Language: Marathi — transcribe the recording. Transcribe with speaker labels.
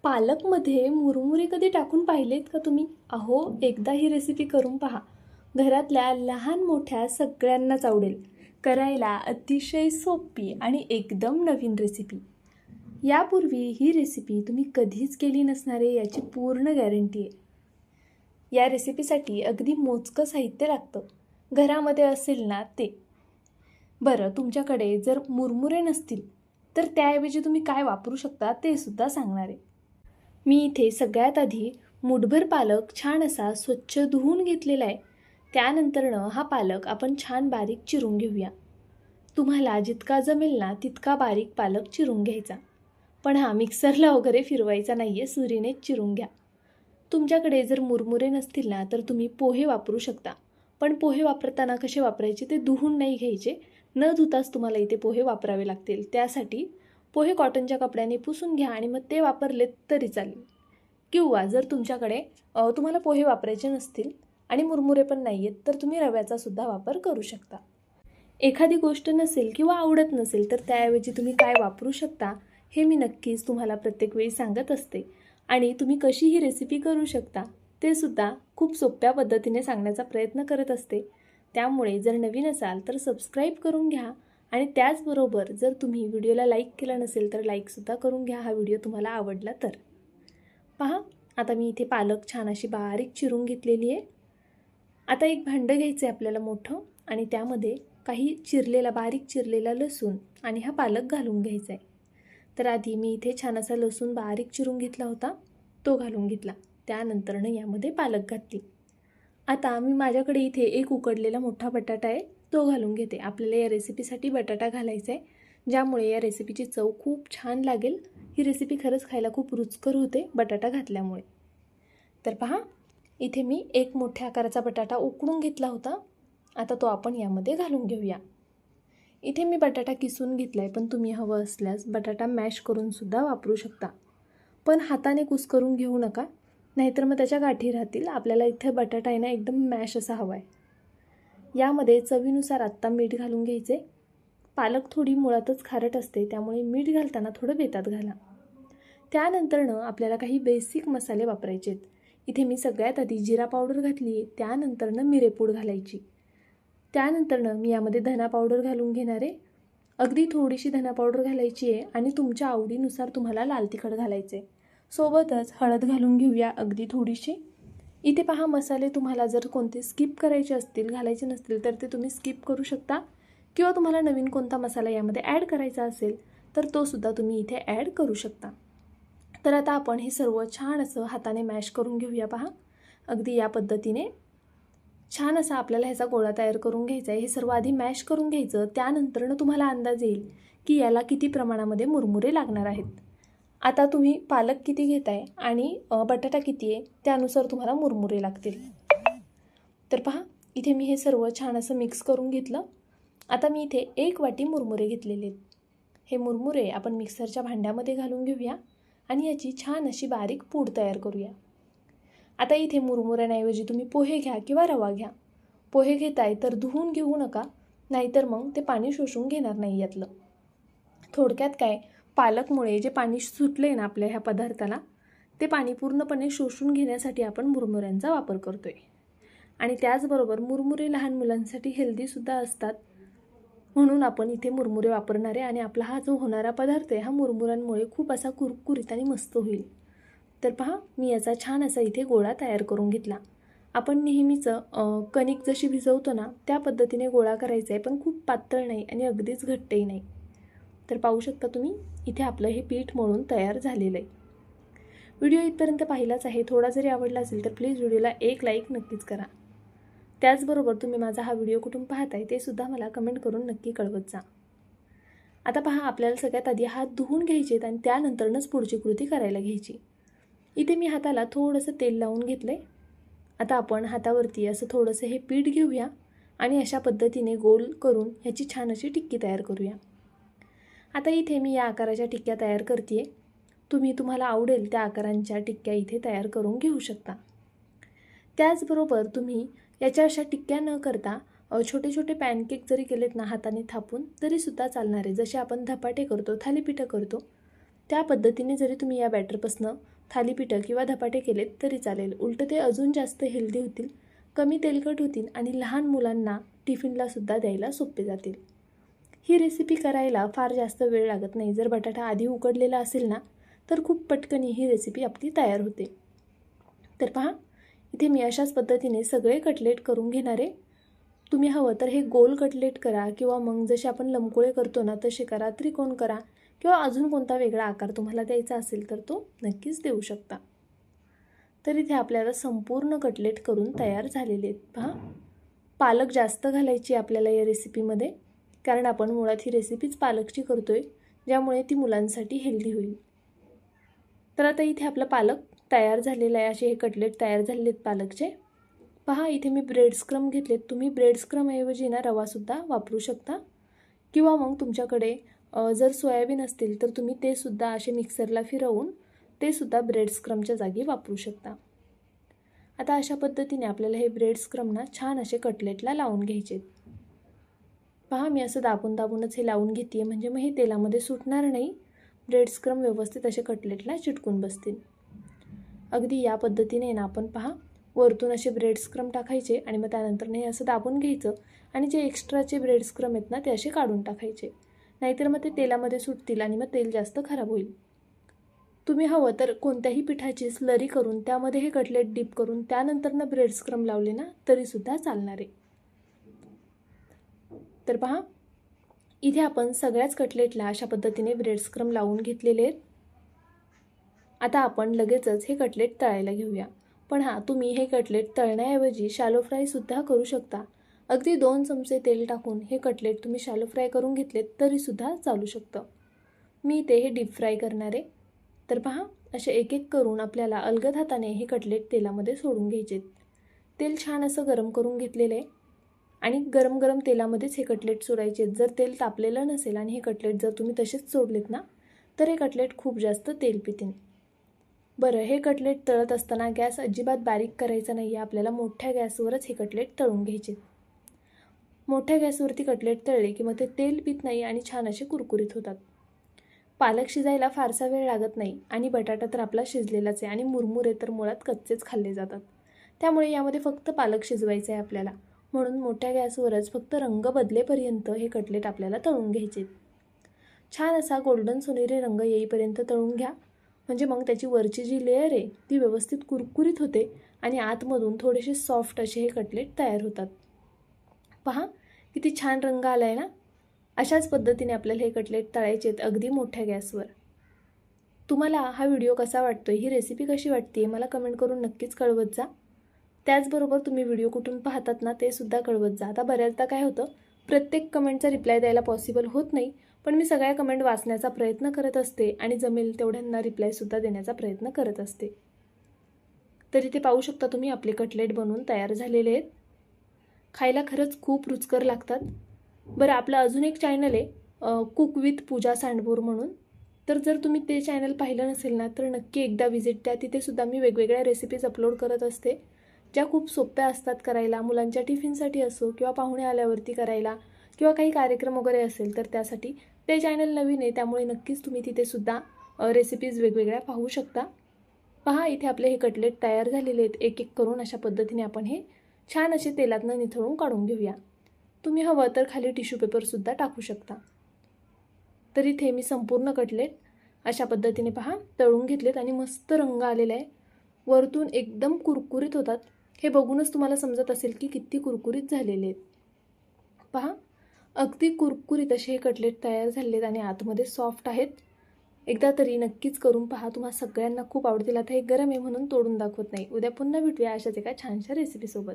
Speaker 1: पालकमध्ये मुरमुरे कधी टाकून पाहिलेत का तुम्ही? अहो, एकदा ही रेसिपी करून पहा. घरातल्या लहान मोठ्या सगळ्यांनाच आवडेल. करायला अतिशय सोपी आणि एकदम नवीन रेसिपी. यापूर्वी ही रेसिपी तुम्ही कधीच केली नसणार आहे याची पूर्ण गॅरंटी आहे. या रेसिपीसाठी अगदी मोजकं साहित्य लागतं. घरामध्ये असेल ना ते. बरं, तुमच्याकडे जर मुरमुरे नसतील तर त्याऐवजी तुम्ही काय वापरू शकता ते सुद्धा सांगणार आहे. मी इथे सगळ्यात आधी मूठभर पालक छान असा स्वच्छ धुवून घेतलेला आहे. त्यानंतरनं हा पालक आपण छान बारीक चिरून घेऊया. तुम्हाला जितका जमेल ना तितका बारीक पालक चिरून घ्यायचा. पण मिक्सरला वगैरे फिरवायचा नाही आहे, सुरीनेच चिरून घ्या. तुमच्याकडे जर मुरमुरे नसतील ना तर तुम्ही पोहे वापरू शकता. पण पोहे वापरताना कसे वापरायचे ते धुवून नाही घ्यायचे. न धुताच तुम्हाला इथे पोहे वापरावे लागतील. त्यासाठी पोहे कॉटनच्या कपड्याने पुसून घ्या आणि मग ते वापरलेत तरी चालेल. किंवा जर तुमच्याकडे तुम्हाला पोहे वापरायचे नसतील आणि मुरमुरे पण नाही आहेत तर तुम्ही रव्याचा सुद्धा वापर करू शकता. एखादी गोष्ट नसेल किंवा आवडत नसेल तर त्याऐवजी तुम्ही काय वापरू शकता हे मी नक्कीच तुम्हाला प्रत्येक वेळी सांगत असते. आणि तुम्ही कशी ही रेसिपी करू शकता ते सुद्धा खूप सोप्या पद्धतीने सांगण्याचा प्रयत्न करत असते. त्यामुळे जर नवीन असाल तर सबस्क्राईब करून घ्या. आणि त्याचबरोबर जर तुम्ही व्हिडिओला लाईक केला नसेल तर लाईकसुद्धा करून घ्या हा व्हिडिओ तुम्हाला आवडला तर. पहा, आता मी इथे पालक छान अशी बारीक चिरून घेतलेली आहे. आता एक भांडं घ्यायचं आहे आपल्याला मोठं आणि त्यामध्ये काही बारीक चिरलेला लसूण आणि हा पालक घालून घ्यायचा आहे. तर आधी मी इथे छान असा लसूण बारीक चिरून घेतला होता, तो घालून घेतला. त्यानंतरनं यामध्ये पालक घातली. आता मी माझ्याकडे इथे एक उकडलेला मोठा बटाटा आहे, तो घालून घेते. आपल्याला या रेसिपीसाठी बटाटा घालायचा आहे, ज्यामुळे या रेसिपीची चव खूप छान लागेल. ही रेसिपी खरंच खायला खूप रुचकर होते बटाटा घातल्यामुळे. तर पहा, इथे मी एक मोठ्या आकाराचा बटाटा उकडून घेतला होता. आता तो आपण यामध्ये घालून घेऊया. इथे मी बटाटा किसून घेतला आहे, पण तुम्ही हवं असल्यास बटाटा मॅश करून सुद्धा वापरू शकता. पण हाताने कुस्करून घेऊ नका, नाहीतर मग त्याच्या गाठी राहतील. आपल्याला इथे बटाटा आहे ना एकदम मॅश असा हवा आहे. यामध्ये चवीनुसार आत्ता मीठ घालून घ्यायचे. पालक थोडी मुळातच खारट असते, त्यामुळे मीठ घालताना थोडं बेतात घाला. त्यानंतरनं आपल्याला काही बेसिक मसाले वापरायचे आहेत. इथे मी सगळ्यात आधी जिरा पावडर घातली आहे, त्यानंतरनं मिरेपूड घालायची. त्यानंतरनं मी यामध्ये धना पावडर घालून घेणार आहे. अगदी थोडीशी धना पावडर घालायची आहे आणि तुमच्या आवडीनुसार तुम्हाला लाल तिखट घालायचे आहे. सोबतच हळद घालून घेऊया अगदी थोडीशी. इथे पहा, मसाले तुम्हाला जर कोणते स्किप करायचे असतील, घालायचे नसतील तर ते तुम्ही स्किप करू शकता. किंवा तुम्हाला नवीन कोणता मसाला यामध्ये ॲड करायचा असेल तर तो सुद्धा तुम्ही इथे ॲड करू शकता. तर आता आपण हे सर्व छान असं हाताने मॅश करून घेऊया. पहा, अगदी या पद्धतीने छान असा आपल्याला ह्याचा गोळा तयार करून घ्यायचा आहे. हे सर्व आधी मॅश करून घ्यायचं. त्यानंतरनं तुम्हाला अंदाज येईल की याला किती प्रमाणामध्ये मुरमुरे लागणार आहेत. आता तुम्ही पालक किती घेताय आणि बटाटा किती आहे त्यानुसार तुम्हाला मुरमुरे लागतील. तर पहा, इथे मी हे सर्व छान असं मिक्स करून घेतलं. आता मी इथे 1 वाटी मुरमुरे घेतलेले आहेत. हे मुरमुरे आपण मिक्सरच्या भांड्यामध्ये घालून घेऊया आणि याची छान अशी बारीक पूड तयार करूया. आता इथे मुरमुऱ्यांऐवजी तुम्ही पोहे घ्या किंवा रवा घ्या. पोहे घेताय तर धुवून घेऊ नका, नाहीतर मग ते पाणी शोषून घेणार नाही यातलं. थोडक्यात काय, पालकमुळे जे पाणी सुटले ना आपल्या ह्या पदार्थाला, ते पाणी पूर्णपणे शोषून घेण्यासाठी आपण मुरमुऱ्यांचा वापर करतोय. आणि त्याचबरोबर मुरमुरे लहान मुलांसाठी हेल्दीसुद्धा असतात, म्हणून आपण इथे मुरमुरे वापरणार आहे. आणि आपला हा जो होणारा पदार्थ आहे हा मुरमुऱ्यांमुळे खूप असा कुरकुरीत आणि मस्त होईल. तर पहा, मी याचा छान असा इथे गोळा तयार करून घेतला. आपण नेहमीचं कणिक जशी भिजवतो ना त्या पद्धतीने गोळा करायचा आहे, पण खूप पातळ नाही आणि अगदीच घट्टही नाही. तर पाहू शकता तुम्ही, इथे आपलं हे पीठ मळून तयार झालेलं आहे. व्हिडिओ इथपर्यंत पाहिलाच आहे. थोडा जरी आवडला असेल तर प्लीज व्हिडिओला एक लाईक नक्कीच करा. त्याचबरोबर तुम्ही माझा हा व्हिडिओ कुठून पाहताय ते सुद्धा मला कमेंट करून नक्की कळवत जा. आता पहा, आपल्याला सगळ्यात आधी हात धुवून घ्यायचे आणि त्यानंतरच पुढची कृती करायला घ्यायची. इथे मी हाताला थोडंसं तेल लावून घेतलं आहे. आता आपण हातावरती असं थोडंसं हे पीठ घेऊया आणि अशा पद्धतीने गोल करून ह्याची छान अशी टिक्की तयार करूया. आता इथे मी या आकाराच्या टिक्क्या तयार करते आहे. तुम्हाला आवडेल त्या आकारांच्या टिक्क्या इथे तयार करून घेऊ शकता. त्याचबरोबर तुम्ही याच्या अशा टिक्क्या न करता छोटे छोटे पॅनकेक जरी केलेत ना हाताने थापून तरीसुद्धा चालणार आहे. जसे आपण धपाटे करतो, थालीपीठं करतो त्या पद्धतीने जरी तुम्ही या बॅटरपासनं थालीपीठं किंवा धपाटे केलेत तरी चालेल. उलटं ते अजून जास्त हेल्दी होतील, कमी तेलकट होतील आणि लहान मुलांना टिफिनलासुद्धा द्यायला सोपे जातील. ही रेसिपी करायला फार जास्त वेळ लागत नाही. जर बटाटा आधी उकडलेला असेल ना तर खूप पटकन ही रेसिपी आपली तयार होते. तर पहा, इथे मी अशाच पद्धतीने सगळे कटलेट करून घेणार आहे. तुम्ही हवं तर हे गोल कटलेट करा किंवा मग जसे आपण लंबगोळे करतो ना तसे करा, त्रिकोण करा किंवा अजून कोणता वेगळा आकार तुम्हाला द्यायचा असेल तर तो नक्कीच देऊ शकता. तर इथे आपल्याला संपूर्ण कटलेट करून तयार झालेले आहेत. पहा, पालक जास्त घालायची आपल्याला या रेसिपीमध्ये, कारण आपण मुळात ही रेसिपीच पालकची करतोय, ज्यामुळे ती मुलांसाठी हेल्दी होईल. तर आता इथे आपला पालक तयार झालेला आहे. असे हे कटलेट तयार झालेले आहेत पालकचे. पहा, इथे मी ब्रेड स्क्रम घेतलेत. तुम्ही ब्रेड स्क्रमऐवजी ना रवासुद्धा वापरू शकता किंवा मग तुमच्याकडे जर सोयाबीन असतील तर तुम्ही ते सुद्धा असे मिक्सरला फिरवून ते सुद्धा ब्रेड स्क्रमच्या जागी वापरू शकता. आता अशा पद्धतीने आपल्याला हे ब्रेड स्क्रम ना छान असे कटलेटला लावून घ्यायचे. पहा, मी असं दाबूनच हे लावून घेते, म्हणजे मग हे तेलामध्ये सुटणार नाही. ब्रेड स्क्रम व्यवस्थित असे कटलेटला चिटकून बसतील. अगदी या पद्धतीने ना आपण पहा वरतून असे ब्रेड स्क्रम टाकायचे आणि मग त्यानंतर हे असं दाबून घ्यायचं आणि जे एक्स्ट्राचे ब्रेड स्क्रम आहेत ना ते असे काढून टाकायचे, नाहीतर मग ते तेलामध्ये सुटतील आणि मग तेल जास्त खराब होईल. तुम्ही हवं तर कोणत्याही पिठाची स्लरी करून त्यामध्ये हे कटलेट डीप करून त्यानंतर ना ब्रेड स्क्रम लावले ना तरीसुद्धा चालणार आहे. तर पहा, इथे आपण सगळ्याच कटलेटला अशा पद्धतीने ब्रेड स्क्रम लावून घेतलेले आहेत. आता आपण लगेचच हे कटलेट तळायला घेऊया. पण हां, तुम्ही हे कटलेट तळण्याऐवजी शॅलो फ्रायसुद्धा करू शकता. अगदी 2 चमचे तेल टाकून हे कटलेट तुम्ही शॅलो फ्राय करून घेतलेत तरीसुद्धा चालू शकतं. मी ते हे डीप फ्राय करणार आहे. तर पहा, असे एक एक करून आपल्याला अलगद हाताने हे कटलेट तेलामध्ये सोडून घ्यायचे. तेल छान असं गरम करून घेतलेलं आहे आणि गरम गरम तेलामध्येच हे कटलेट सोडायचे. जर तेल तापलेलं नसेल आणि हे कटलेट जर तुम्ही तसेच सोडलेत ना तर हे कटलेट खूप जास्त तेल पितील. बरं, हे कटलेट तळत असताना गॅस अजिबात बारीक करायचा नाही आहे. आपल्याला मोठ्या गॅसवरच हे कटलेट तळून घ्यायचे. मोठ्या गॅसवरती कटलेट तळले की मग ते तेल पित नाही आणि छान असे कुरकुरीत होतात. पालक शिजायला फारसा वेळ लागत नाही आणि बटाटा तर आपला शिजलेलाच आहे आणि मुरमुरे तर मुळात कच्चेच खाल्ले जातात. त्यामुळे यामध्ये फक्त पालक शिजवायचं आहे आपल्याला. म्हणून मोठ्या गॅसवरच फक्त रंग बदलेपर्यंत हे कटलेट आपल्याला तळून घ्यायचे. छान असा गोल्डन सोनेरी रंग येईपर्यंत तळून घ्या, म्हणजे मग त्याची वरची जी लेअर आहे ती व्यवस्थित कुरकुरीत होते आणि आतमधून थोडेसे सॉफ्ट असे हे कटलेट तयार होतात. पहा, किती छान रंग आला आहे ना. अशाच पद्धतीने आपल्याला हे कटलेट तळायचे आहेत अगदी मोठ्या गॅसवर. तुम्हाला हा व्हिडिओ कसा वाटतोय, ही रेसिपी कशी वाटते मला कमेंट करून नक्कीच कळवत जा. त्याचबरोबर तुम्ही व्हिडिओ कुठून पाहतात ना ते सुद्धा कळवत जा. आता बऱ्याचदा काय होतं, प्रत्येक कमेंटचा रिप्लाय द्यायला पॉसिबल होत नाही, पण मी सगळ्या कमेंट वाचण्याचा प्रयत्न करत असते आणि जमेल तेवढ्यांना रिप्लायसुद्धा देण्याचा प्रयत्न करत असते. तर इथे पाहू शकता तुम्ही आपले कटलेट बनवून तयार झालेले आहेत. खायला खरंच खूप रुचकर लागतात. बरं, आपलं अजून एक चॅनल आहे कुक विथ पूजा सांडभोर म्हणून. तर जर तुम्ही ते चॅनल पाहिलं नसेल ना तर नक्की एकदा व्हिजिट द्या. तिथेसुद्धा मी वेगवेगळ्या रेसिपीज अपलोड करत असते, ज्या खूप सोप्या असतात करायला. मुलांच्या टिफिनसाठी असो किंवा पाहुणे आल्यावरती करायला किंवा काही कार्यक्रम वगैरे असेल तर त्यासाठी. ते चॅनल नवीन आहे त्यामुळे नक्कीच तुम्ही तिथेसुद्धा रेसिपीज वेगवेगळ्या पाहू शकता. पहा, इथे आपले हे कटलेट तयार झालेले आहेत. एक एक करून अशा पद्धतीने आपण हे छान असे तेलातनं निथळून काढून घेऊया. तुम्ही हवं तर खाली टिश्यू पेपरसुद्धा टाकू शकता. तर इथे मी संपूर्ण कटलेट अशा पद्धतीने पहा तळून घेतलेत आणि मस्त रंग आलेला आहे. वरतून एकदम कुरकुरीत होतात. हे बघूनच तुम्हाला समजत असेल की किती कुरकुरीत झालेले आहेत. पहा, अगदी कुरकुरीत असे हे कटलेट तयार झालेले आहेत आणि आतमध्ये सॉफ्ट आहेत. एकदा तरी नक्कीच करून पहा, तुम्हाला सगळ्यांना खूप आवडतील. आता हे गरम आहे म्हणून तोडून दाखवत नाही. उद्या पुन्हा भेटूया अशाच एका छानशा रेसिपीसोबत.